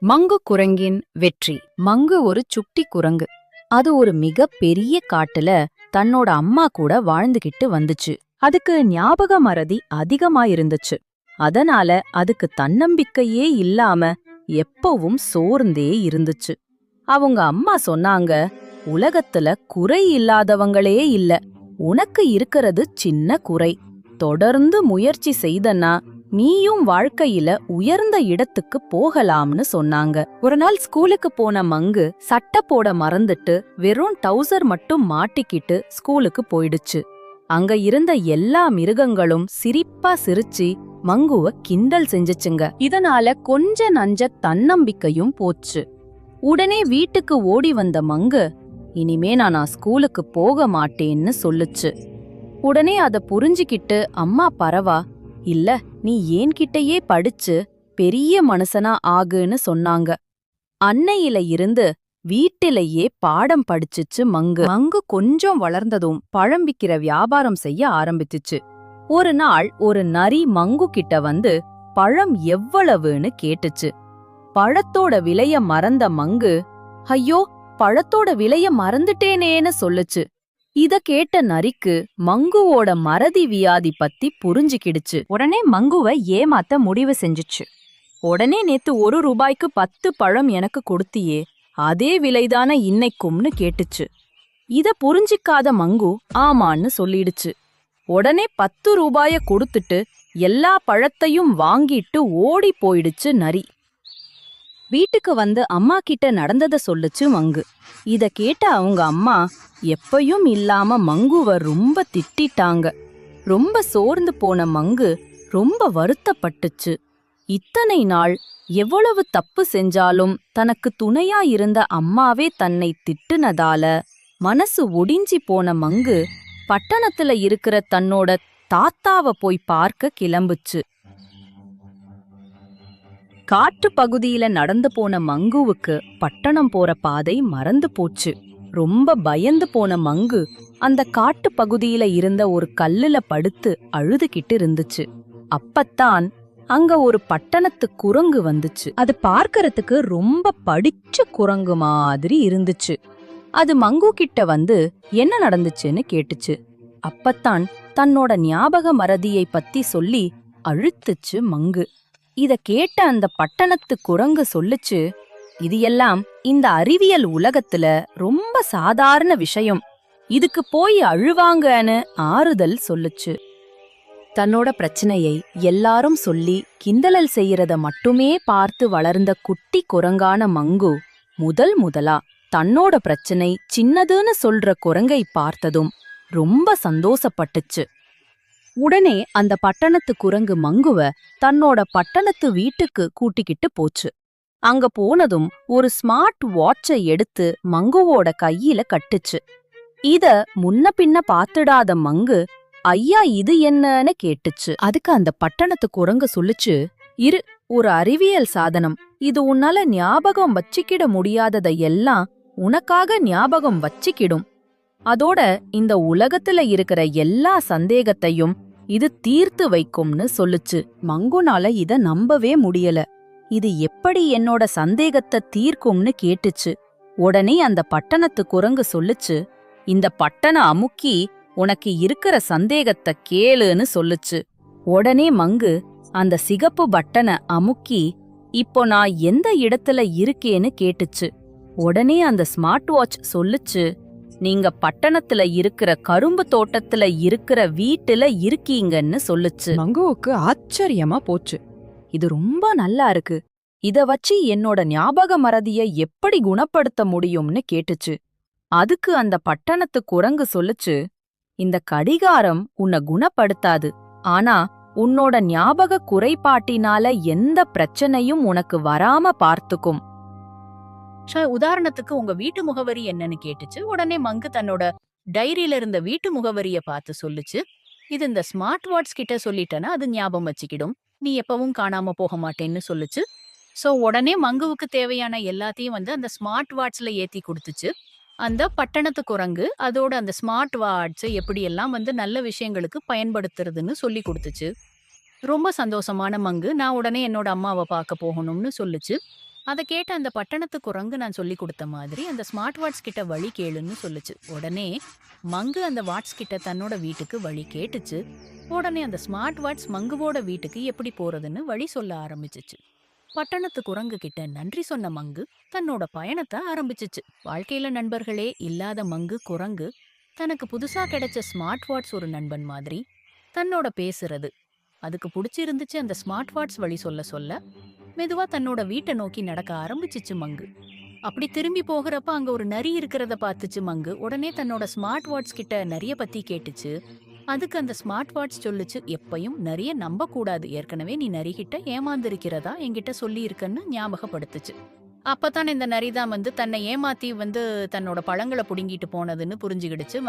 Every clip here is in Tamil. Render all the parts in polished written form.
மங்கு குரங்கின் வெற்றி. மங்கு ஒரு சுட்டி குரங்கு. அது ஒரு மிக பெரிய காட்டுல தன்னோட அம்மா கூட வாழ்ந்துகிட்டு வந்துச்சு. அதுக்கு ஞாபக மறதி அதிகமாயிருந்துச்சு. அதனால அதுக்கு தன்னம்பிக்கையே இல்லாம எப்பவும் சோர்ந்தே இருந்துச்சு. அவங்க அம்மா சொன்னாங்க, உலகத்துல குறை இல்லாதவங்களே இல்ல, உனக்கு இருக்கிறது சின்ன குறை. தொடர்ந்து முயற்சி செய்தனா நீயும் வாழ்க்கையில உயர்ந்த இடத்துக்கு போகலாம்னு சொன்னாங்க. ஒரு நாள் ஸ்கூலுக்கு போன மங்கு சட்டை போட மறந்துட்டு வெறும் டவுசர் மட்டும் மாட்டிக்கிட்டு ஸ்கூலுக்கு போயிடுச்சு. அங்க இருந்த எல்லா மிருகங்களும் சிரிப்பா சிரிச்சு மங்குவ கிண்டல் செஞ்சுச்சுங்க. இதனால கொஞ்ச நஞ்ச தன்னம்பிக்கையும் போச்சு. உடனே வீட்டுக்கு ஓடி வந்த மங்கு, இனிமே நான் ஸ்கூலுக்கு போக மாட்டேன்னு சொல்லுச்சு. உடனே அத புரிஞ்சுக்கிட்டு அம்மா பரவா, இல்ல நீ ஏன்கிட்டயே படிச்சு பெரிய மனுஷனா ஆகுன்னு சொன்னாங்க. அன்னையில இருந்து வீட்டிலேயே பாடம் படிச்சுச்சு மங்கு. மங்கு கொஞ்சம் வளர்ந்ததும் பழம் விக்கிற வியாபாரம் செய்ய ஆரம்பிச்சுச்சு. ஒரு நாள் ஒரு நரி மங்கு கிட்ட வந்து பழம் எவ்வளவுன்னு கேட்டுச்சு. பழத்தோட விலைய மறந்த மங்கு, ஐயோ பழத்தோட விலைய மறந்துட்டேனேன்னு சொல்லுச்சு. இத கேட்ட நரிக்கு மங்குவோட மறதி வியாதி பத்தி புரிஞ்சுக்கிடுச்சு. உடனே மங்குவ ஏமாத்த முடிவு செஞ்சுச்சு. உடனே நேத்து ₹1க்கு 10 பழம் எனக்கு கொடுத்தியே, அதே விலைதான இன்னைக்கும்னு கேட்டுச்சு. இத புரிஞ்சிக்காத மங்கு ஆமான்னு சொல்லிடுச்சு. உடனே ₹10 கொடுத்துட்டு எல்லா பழத்தையும் வாங்கிட்டு ஓடி போயிடுச்சு நரி. வீட்டுக்கு வந்து அம்மா கிட்ட நடந்தத சொல்லுச்சு மங்கு. இத கேட்ட அவங்க அம்மா எப்பயும் இல்லாம மங்குவ ரொம்ப திட்டிட்டாங்க. ரொம்ப சோர்ந்து போன மங்கு ரொம்ப வருத்தப்பட்டுச்சு. இத்தனை நாள் எவ்வளவு தப்பு செஞ்சாலும் தனக்கு துணையா இருந்த அம்மாவே தன்னை திட்டுனதால மனசு ஒடிஞ்சி போன மங்கு பட்டணத்துல இருக்கிற தன்னோட தாத்தாவ போய் பார்க்க கிளம்புச்சு. காட்டு பகுதியில நடந்து போன மங்குவுக்கு பட்டணம் போற பாதை மறந்து போச்சு. ரொம்ப பயந்து போன மங்கு அந்த காட்டு பகுதியில இருந்த ஒரு கல்லுல படுத்து அழுதுகிட்டு இருந்துச்சு. அப்பத்தான் அங்க ஒரு பட்டணத்து குரங்கு வந்துச்சு. அது பார்க்கறதுக்கு ரொம்ப படிச்ச குரங்கு மாதிரி இருந்துச்சு. அது மங்கு கிட்ட வந்து என்ன நடந்துச்சுன்னு கேட்டுச்சு. அப்பத்தான் தன்னோட ஞாபக மறதியை பத்தி சொல்லி அழுத்துச்சு மங்கு. இத கேட்ட அந்த பட்டணத்து குரங்கு சொல்லுச்சு, இது எல்லாம் இந்த அறிவியல் உலகத்துல ரொம்ப சாதாரண விஷயம், இதுக்கு போய் அழுவாங்கன்னு ஆறுதல் சொல்லுச்சு. தன்னோட பிரச்சனையை எல்லாரும் சொல்லி கிண்டலல் செய்யறத மட்டுமே பார்த்து வளர்ந்த குட்டி குரங்கான மங்கு முதலா தன்னோட பிரச்சனை சின்னதுன்னு சொல்ற குரங்கை பார்த்ததும் ரொம்ப சந்தோஷப்பட்டுச்சு. உடனே அந்த பட்டணத்து குரங்கு மங்குவ தன்னோட பட்டணத்து வீட்டுக்கு கூட்டிக்கிட்டு போச்சு. அங்க போனதும் ஒரு ஸ்மார்ட் வாட்சை எடுத்து மங்குவோட கையில கட்டுச்சு. இத முன்ன பின்ன பாத்துடாத மங்கு, ஐயா இது என்னன்னு கேட்டுச்சு. அதுக்கு அந்த பட்டணத்து குரங்கு சொல்லுச்சு, இரு, ஒரு அறிவியல் சாதனம், இது உன்னால ஞாபகம் வச்சிக்கிட முடியாததை எல்லாம் உனக்காக ஞாபகம் வச்சிக்கிடும். அதோட இந்த உலகத்துல இருக்கிற எல்லா சந்தேகத்தையும் இது தீர்த்து வைக்கும்னு சொல்லுச்சு. மங்குனால இத நம்பவே முடியல. இது எப்படி என்னோட சந்தேகத்தை தீர்க்கும்னு கேட்டுச்சு. உடனே அந்த பட்டணத்து குரங்கு சொல்லுச்சு, இந்த பட்டண அமுக்கி உனக்கு இருக்கிற சந்தேகத்தை கேளுன்னு சொல்லுச்சு. உடனே மங்கு அந்த சிகப்பு பட்டனை அமுக்கி, இப்போ நான் எந்த இடத்துல இருக்கேன்னு கேட்டுச்சு. உடனே அந்த ஸ்மார்ட் வாட்ச் சொல்லுச்சு, நீங்க பட்டணத்துல இருக்கிற கரும்பு தோட்டத்துல இருக்கிற வீட்டுல இருக்கீங்கன்னு சொல்லுச்சு. மங்குவுக்கு ஆச்சரியமா போச்சு. இது ரொம்ப நல்லா இருக்கு, இத வச்சு என்னோட ஞாபக மறதிய எப்படி குணப்படுத்த முடியும்னு கேட்டுச்சு. அதுக்கு அந்த பட்டணத்து குரங்கு சொல்லுச்சு, இந்த கடிகாரம் உன்னை குணப்படுத்தாது, ஆனா உன்னோட ஞாபக குறைபாட்டினால எந்த பிரச்சனையும் உனக்கு வராம பார்த்துக்கும். உதாரணத்துக்கு உங்க வீட்டு முகவரி என்னன்னு கேட்டுச்சு. உடனே மங்கு தன்னோட டைரியில இருந்த வீட்டு முகவரிய பார்த்து சொல்லுச்சு, இது இந்த ஸ்மார்ட் வாட்ச் கிட்ட சொல்லிட்டேன்னா அது ஞாபகம் வச்சுக்கிடும், நீ எப்பவும் காணாம போக மாட்டேன்னு சொல்லுச்சு. சோ உடனே மங்குவுக்கு தேவையான எல்லாத்தையும் அந்த ஸ்மார்ட் வாட்ச்ல ஏத்தி கொடுத்துச்சு. அந்த பட்டணத்து குரங்கு அதோட அந்த ஸ்மார்ட் வாட்சை எப்படியெல்லாம் நல்ல விஷயங்களுக்கு பயன்படுத்துறதுன்னு சொல்லி கொடுத்துச்சு. ரொம்ப சந்தோஷமான மங்கு நான் உடனே என்னோட அம்மாவை பார்க்க போகணும்னு சொல்லுச்சு. அத கேட்ட அந்த பட்டணத்து குரங்கு நான் சொல்லி கொடுத்த மாதிரி அந்த ஸ்மார்ட் வாட்ச் கிட்ட வழி கேளுன்னு சொல்லுச்சு. உடனே மங்கு அந்த வாட்ச் கிட்ட தன்னோட வீட்டுக்கு வழி கேட்டுச்சு. உடனே அந்த ஸ்மார்ட் வாட்ச் மங்குவோட வீட்டுக்கு எப்படி போறதுன்னு வழி சொல்ல ஆரம்பிச்சுச்சு. பட்டணத்து குரங்கு கிட்ட நன்றி சொன்ன மங்கு தன்னோட பயணத்தை ஆரம்பிச்சுச்சு. வாழ்க்கையில நண்பர்களே இல்லாத மங்கு குரங்கு தனக்கு புதுசா கிடைச்ச ஸ்மார்ட் வாட்ச் ஒரு நண்பன் மாதிரி தன்னோட பேசுறது அதுக்கு பிடிச்சிருந்துச்சு. அந்த ஸ்மார்ட் வாட்ச் வழி சொல்ல சொல்ல மெதுவா தன்னோட வீட்டை நோக்கி நடக்க ஆரம்பிச்சிச்சு மங்கு. அப்படி திரும்பி போகிறப்ப அங்க ஒரு நரி இருக்கிறத பார்த்துச்சு மங்கு. உடனே தன்னோட ஸ்மார்ட் வாட்ச் கிட்ட நரிய பத்தி கேட்டுச்சு. அதுக்கு அந்த ஸ்மார்ட் வாட்ச் சொல்லுச்சு, எப்பயும் நரிய நம்ப கூடாது, ஏற்கனவே நீ நரிகிட்ட ஏமாந்திருக்கிறதா என்கிட்ட சொல்லி இருக்கன்னு ஞாபகப்படுத்துச்சு. அப்பதான் இந்த நரிதான் தன்னை ஏமாத்தி தன்னோட பழங்களை புடுங்கிட்டு போனதுன்னு புரிஞ்சுக்கிடுச்சு.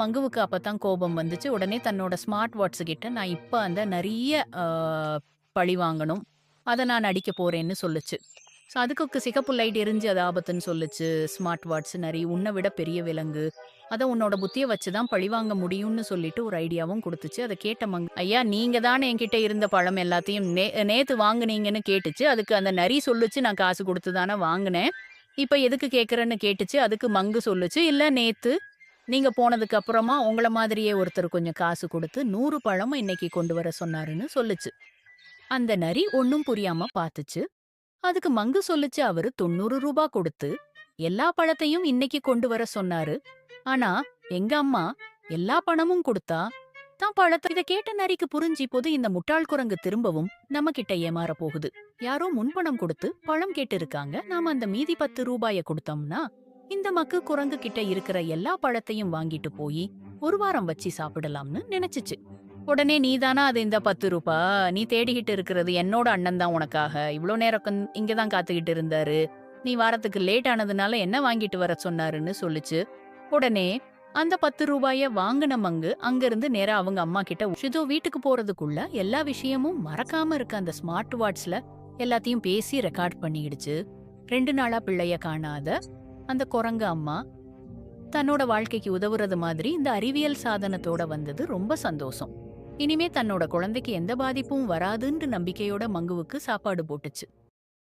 மங்குவுக்கு அப்பதான் கோபம் வந்துச்சு. உடனே தன்னோட ஸ்மார்ட் வாட்ச் கிட்ட நான் இப்ப அந்த நிறைய பழி வாங்கணும், அதை நான் அடிக்க போறேன்னு சொல்லுச்சு. அதுக்கு சிகப்பு லைட் எரிஞ்சு அது ஆபத்துன்னு சொல்லுச்சு. ஸ்மார்ட் வாட்ச் நரி உன்னை விட பெரிய விலங்கு, அதை உன்னோட புத்தியை வச்சுதான் பழிவாங்க முடியும்னு சொல்லிட்டு ஒரு ஐடியாவும் கொடுத்துச்சு. அதை கேட்ட மங்கு, ஐயா நீங்க தானே என்கிட்ட இருந்த பழம் எல்லாத்தையும் நேத்து வாங்குனீங்கன்னு கேட்டுச்சு. அதுக்கு அந்த நரி சொல்லுச்சு, நான் காசு கொடுத்து தானே வாங்கினேன், இப்ப எதுக்கு கேட்கறேன்னு கேட்டுச்சு. அதுக்கு மங்கு சொல்லுச்சு, இல்ல நேத்து நீங்க போனதுக்கு அப்புறமா உங்கள மாதிரியே ஒருத்தர் கொஞ்சம் காசு கொடுத்து 100 பழம் இன்னைக்கு கொண்டு வர சொன்னாருன்னு சொல்லுச்சு. அந்த நரி ஒன்னும் புரியாம பாத்துச்சு. அதுக்கு மங்கு சொல்லுச்சு, அவரு 90 ரூபாய் கொடுத்து எல்லா பழத்தையும் இன்னைக்கு கொண்டு வர சொன்னாரு. ஆனா எங்க அம்மா எல்லா பணமும் கொடுத்தா தான் பழத்தை. இதை கேட்ட நரிக்கு புரிஞ்சு போது இந்த முட்டாள் குரங்கு திரும்பவும் நம்ம கிட்ட ஏமாற போகுது. யாரோ முன்பணம் கொடுத்து பழம் கேட்டு இருக்காங்க, நாம அந்த மீதி 10 ரூபாய கொடுத்தோம்னா இந்த மக்கு குரங்கு கிட்ட இருக்கிற எல்லா பழத்தையும் வாங்கிட்டு போய் ஒரு வாரம் வச்சு சாப்பிடலாம்னு நினைச்சிச்சு. உடனே நீதானா அது இந்த 10 ரூபா, நீ தேடிக்கிட்டு இருக்கிறது என்னோட அண்ணன் தான் உனக்காக இவ்வளோ நேரம் இங்கதான் காத்துக்கிட்டு இருந்தாரு, நீ வாரத்துக்கு லேட் ஆனதுனால என்ன வாங்கிட்டு வர சொன்னாருன்னு சொல்லுச்சு. உடனே அந்த 10 ரூபாய வாங்கின மங்கு அங்கிருந்து நேரா அவங்க அம்மா கிட்ட ஷிதோ வீட்டுக்கு போறதுக்குள்ள எல்லா விஷயமும் மறக்காம இருக்க அந்த ஸ்மார்ட் வாட்ச்ல எல்லாத்தையும் பேசி ரெக்கார்ட் பண்ணிடுச்சு. 2 நாளா பிள்ளைய காணாத அந்த குரங்கு அம்மா தன்னோட வாழ்க்கைக்கு உதவுறது மாதிரி இந்த அறிவியல் சாதனத்தோட வந்தது ரொம்ப சந்தோஷம். இனிமே தன்னோட குழந்தைக்கு எந்த பாதிப்பும் வராதுன்னு நம்பிக்கையோட மங்குவுக்கு சாப்பாடு போட்டுச்சு.